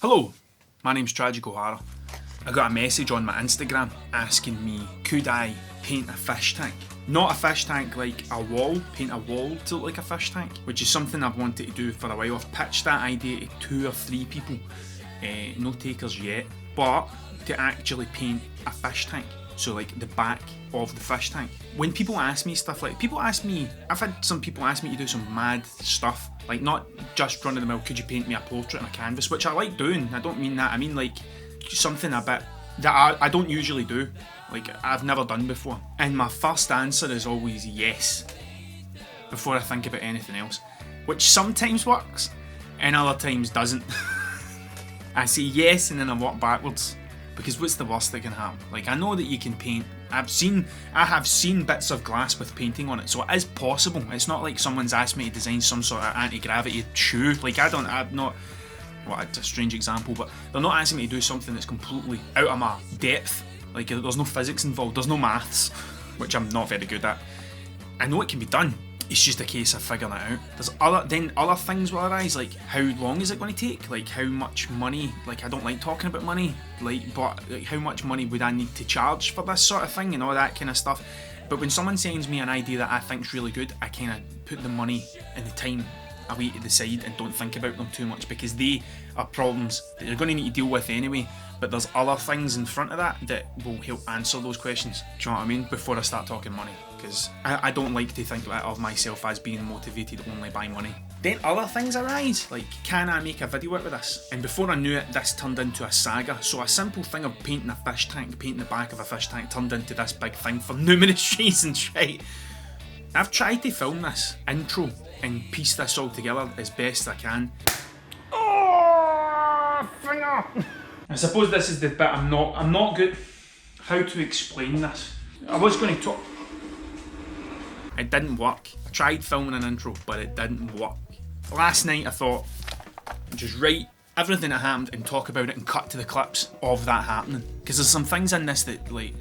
Hello, my name's Tragic O'Hara. I got a message on my Instagram asking me could I paint a fish tank. Not a fish tank like a wall, paint a wall to look like a fish tank, which is something I've wanted to do for a while. I've pitched that idea to 2 or 3 people, no takers yet, but to actually paint a fish tank. So like the back of the fish tank. When people ask me stuff like, I've had some people ask me to do some mad stuff, like not just run of the mill, could you paint me a portrait on a canvas, which I like doing. I don't mean that, I mean like something a bit that I don't usually do, like I've never done before. And my first answer is always yes, before I think about anything else, which sometimes works and other times doesn't. I say yes and then I walk backwards. Because what's the worst that can happen? Like, I know that you can paint. I have seen bits of glass with painting on it, so it is possible. It's not like someone's asked me to design some sort of anti-gravity shoe. Like, it's a strange example, but they're not asking me to do something that's completely out of my depth. Like, there's no physics involved, there's no maths, which I'm not very good at. I know it can be done. It's just a case of figuring it out. There's other things will arise, like how long is it going to take? Like how much money? Like I don't like talking about money, but how much money would I need to charge for this sort of thing and all that kind of stuff. But when someone sends me an idea that I think's really good, I kind of put the money and the time away to the side and don't think about them too much, because they are problems that you're going to need to deal with anyway. But there's other things in front of that will help answer those questions. Do you know what I mean? Before I start talking money, because I don't like to think of myself as being motivated only by money. Then other things arise, like can I make a video out of this? And before I knew it, this turned into a saga. So a simple thing of painting a fish tank, painting the back of a fish tank, turned into this big thing for numerous reasons, right? I've tried to film this intro and piece this all together as best I can. Oh, finger! I suppose this is the bit I'm not good how to explain this. I was going to talk. It didn't work. I tried filming an intro, but it didn't work. Last night I thought, just write everything that happened and talk about it and cut to the clips of that happening. Because there's some things in this that, like,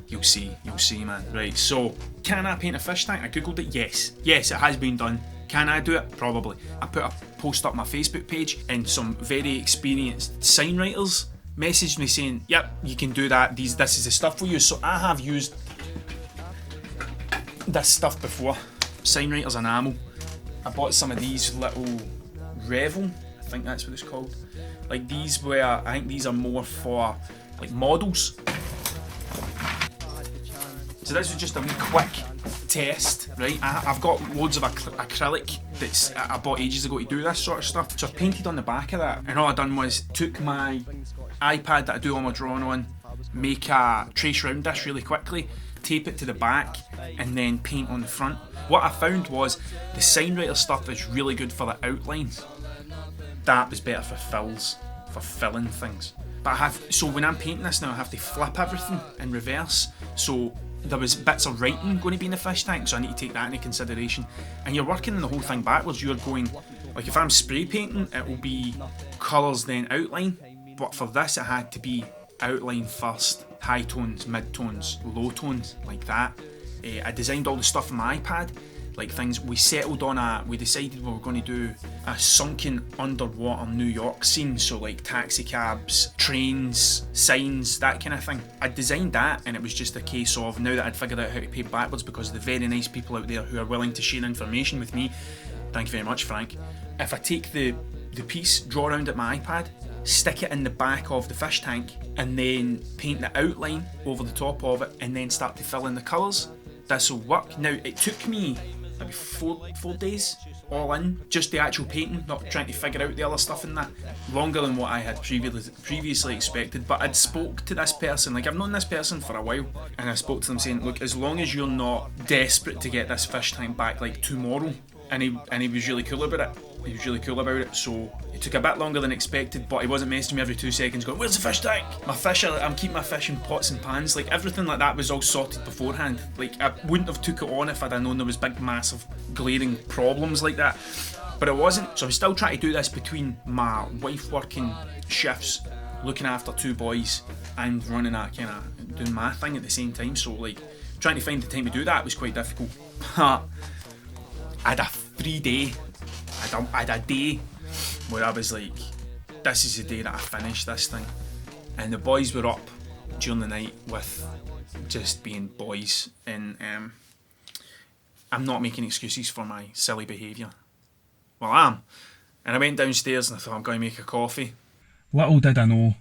you'll see, man. Right, so, can I paint a fish tank? I googled it, yes. Yes, it has been done. Can I do it? Probably. I put a post up my Facebook page and some very experienced sign writers messaged me saying, yep, you can do that. This is the stuff we use. So I have used this stuff before. Sign writers enamel. I bought some of these little Revel, I think that's what it's called. Like these I think these are more for like models. So this was just a wee quick test, right? I've got loads of acrylic that's I bought ages ago to do this sort of stuff. So I painted on the back of that, and all I done was took my iPad that I do all my drawing on, make a trace round this really quickly, tape it to the back, and then paint on the front. What I found was the sign writer stuff is really good for the outlines. That was better for fills, for filling things. But so when I'm painting this now, I have to flip everything in reverse. So there was bits of writing going to be in the fish tank, so I need to take that into consideration. And you're working the whole thing backwards. You're going, like if I'm spray painting, it will be colours then outline. But for this, it had to be outline first, high tones, mid tones, low tones, like that. I designed all the stuff on my iPad, like things. We decided we were going to do a sunken underwater New York scene, so like taxi cabs, trains, signs, that kind of thing. I designed that, and it was just a case of, now that I'd figured out how to paint backwards, because of the very nice people out there who are willing to share information with me, thank you very much, Frank. If I take the piece, draw around at my iPad, stick it in the back of the fish tank, and then paint the outline over the top of it, and then start to fill in the colours, this will work. Now, it took me maybe 4 days all in, just the actual painting, not trying to figure out the other stuff in that. Longer than what I had previously expected. But I'd spoke to this person, like I've known this person for a while, and I spoke to them saying, look, as long as you're not desperate to get this fish tank back like tomorrow, and he was really cool about it. So it took a bit longer than expected, but he wasn't messaging me every 2 seconds going, where's the fish tank? I'm keeping my fish in pots and pans. Like everything like that was all sorted beforehand. Like I wouldn't have took it on if I'd have known there was big massive glaring problems like that. But it wasn't. So I'm still trying to do this between my wife working shifts, looking after 2 boys, and running doing my thing at the same time. So like trying to find the time to do that was quite difficult. I had a 3-day, I had a day where I was like, this is the day that I finished this thing. And the boys were up during the night with just being boys, and I'm not making excuses for my silly behaviour. Well, I am. And I went downstairs and I thought, I'm going to make a coffee. Little did I know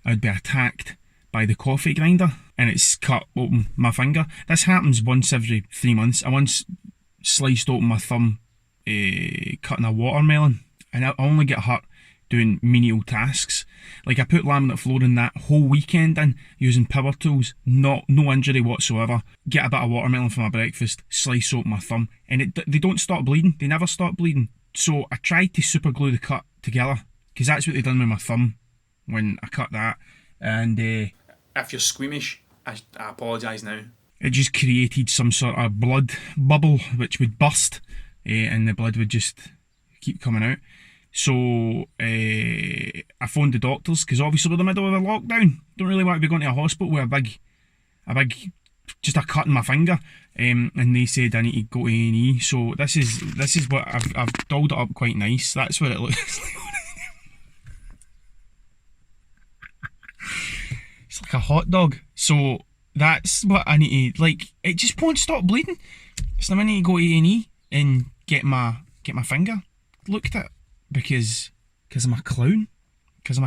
I'd be attacked by the coffee grinder, and it's cut open my finger. This happens once every 3 months. I once sliced open my thumb cutting a watermelon, and I only get hurt doing menial tasks. Like, I put laminate flooring that whole weekend in using power tools, no injury whatsoever. Get a bit of watermelon for my breakfast, slice open my thumb, and they don't stop bleeding. They never stop bleeding. So I tried to super glue the cut together, because that's what they done with my thumb when I cut that. And if you're squeamish, I apologise now. It just created some sort of blood bubble which would burst, and the blood would just keep coming out. So I phoned the doctors, because obviously we're in the middle of a lockdown. Don't really want to be going to a hospital with a big, just a cut in my finger. And they said I need to go to A&E. So this is what I've dolled it up quite nice. That's what it looks like. It's like a hot dog. So that's what I need to, like, it just won't stop bleeding. So I need to go to A&E and get my finger looked at. Because I'm a clown. Because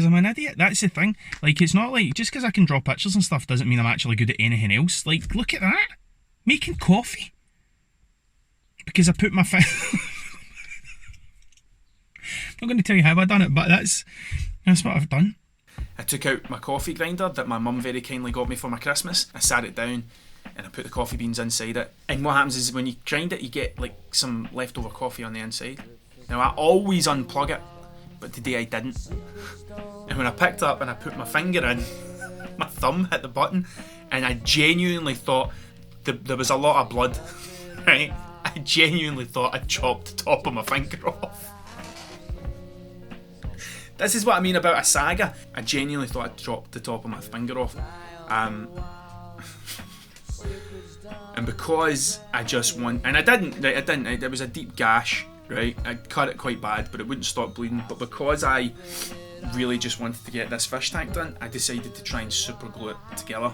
I'm an idiot. That's the thing. Like, it's not like, just because I can draw pictures and stuff doesn't mean I'm actually good at anything else. Like, look at that. Making coffee. Because I put my finger... I'm not going to tell you how I done it, but that's what I've done. I took out my coffee grinder that my mum very kindly got me for my Christmas. I sat it down and I put the coffee beans inside it. And what happens is when you grind it, you get like some leftover coffee on the inside. Now, I always unplug it, but today I didn't. And when I picked up and I put my finger in, my thumb hit the button, and I genuinely thought there was a lot of blood, right? I genuinely thought I chopped the top of my finger off. This is what I mean about a saga. I genuinely thought I chopped the top of my finger off. And because I just want... And I didn't. It was a deep gash. Right, I cut it quite bad, but it wouldn't stop bleeding. But because I really just wanted to get this fish tank done, I decided to try and super glue it together.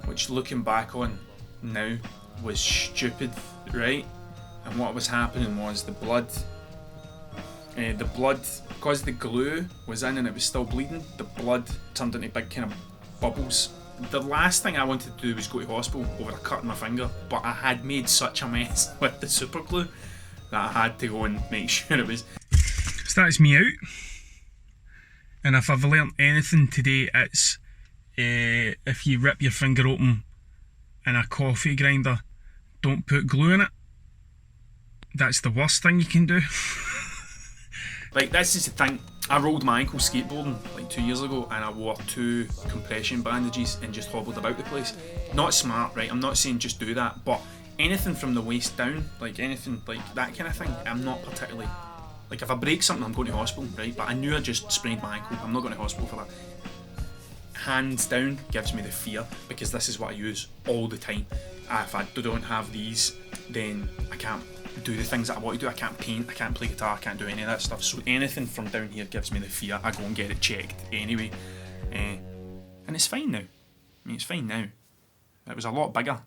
Which, looking back on now, was stupid, right? And what was happening was the blood, because the glue was in and it was still bleeding, the blood turned into big kind of bubbles. The last thing I wanted to do was go to hospital over a cut in my finger, but I had made such a mess with the super glue that I had to go and make sure it was... So that's me out. And if I've learnt anything today, it's if you rip your finger open in a coffee grinder, don't put glue in it. That's the worst thing you can do. Like, this is the thing. I rolled my ankle skateboarding like 2 years ago, and I wore 2 compression bandages and just hobbled about the place. Not smart, right? I'm not saying just do that, but anything from the waist down, like anything like that kind of thing, I'm not particularly... Like, if I break something, I'm going to hospital, right? But I knew I just sprained my ankle. I'm not going to hospital for that. Hands down gives me the fear, because this is what I use all the time. If I don't have these, then I can't do the things that I want to do. I can't paint, I can't play guitar, I can't do any of that stuff. So anything from down here gives me the fear. I go and get it checked anyway. And it's fine now. I mean, it's fine now. It was a lot bigger.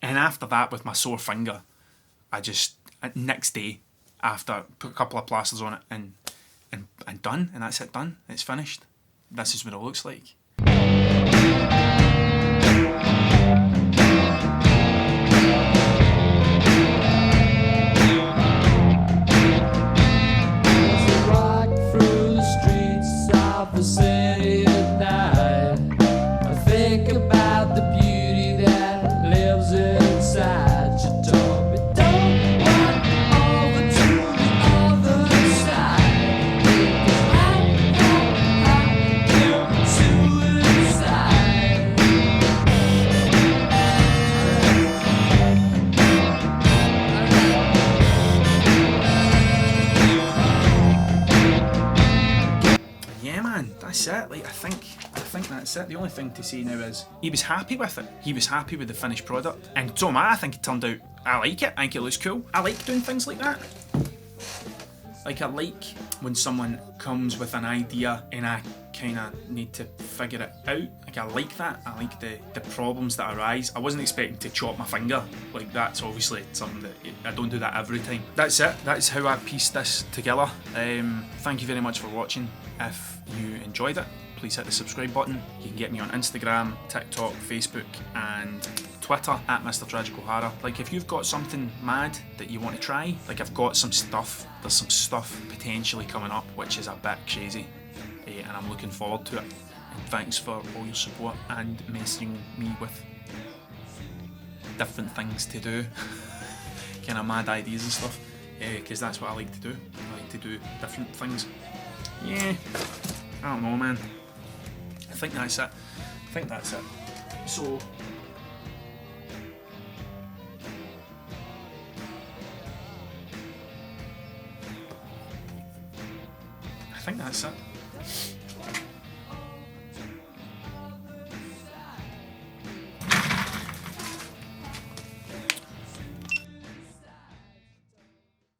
And after that, with my sore finger, next day, after, put a couple of plasters on it and done. And that's it, done. It's finished. This is what it looks like. That's it. Like, I think that's it. The only thing to say now is he was happy with it. He was happy with the finished product, and so am I. I think it turned out. I like it. I think it looks cool. I like doing things like that. Like, I like when someone comes with an idea and I kind of need to figure it out. Like, I like that. I like the problems that arise. I wasn't expecting to chop my finger. Like, that's obviously something that I don't do that every time. That's it. That's how I pieced this together. Thank you very much for watching. If you enjoyed it, please hit the subscribe button. You can get me on Instagram, TikTok, Facebook and Twitter at Mr. Tragic O'Hara. Like, if you've got something mad that you want to try, like, I've got some stuff, there's some stuff potentially coming up which is a bit crazy, and I'm looking forward to it. And thanks for all your support and messaging me with different things to do, kind of mad ideas and stuff, because that's what I like to do. I like to do different things. Yeah, I don't know, man. I think that's it. So, I think that's it.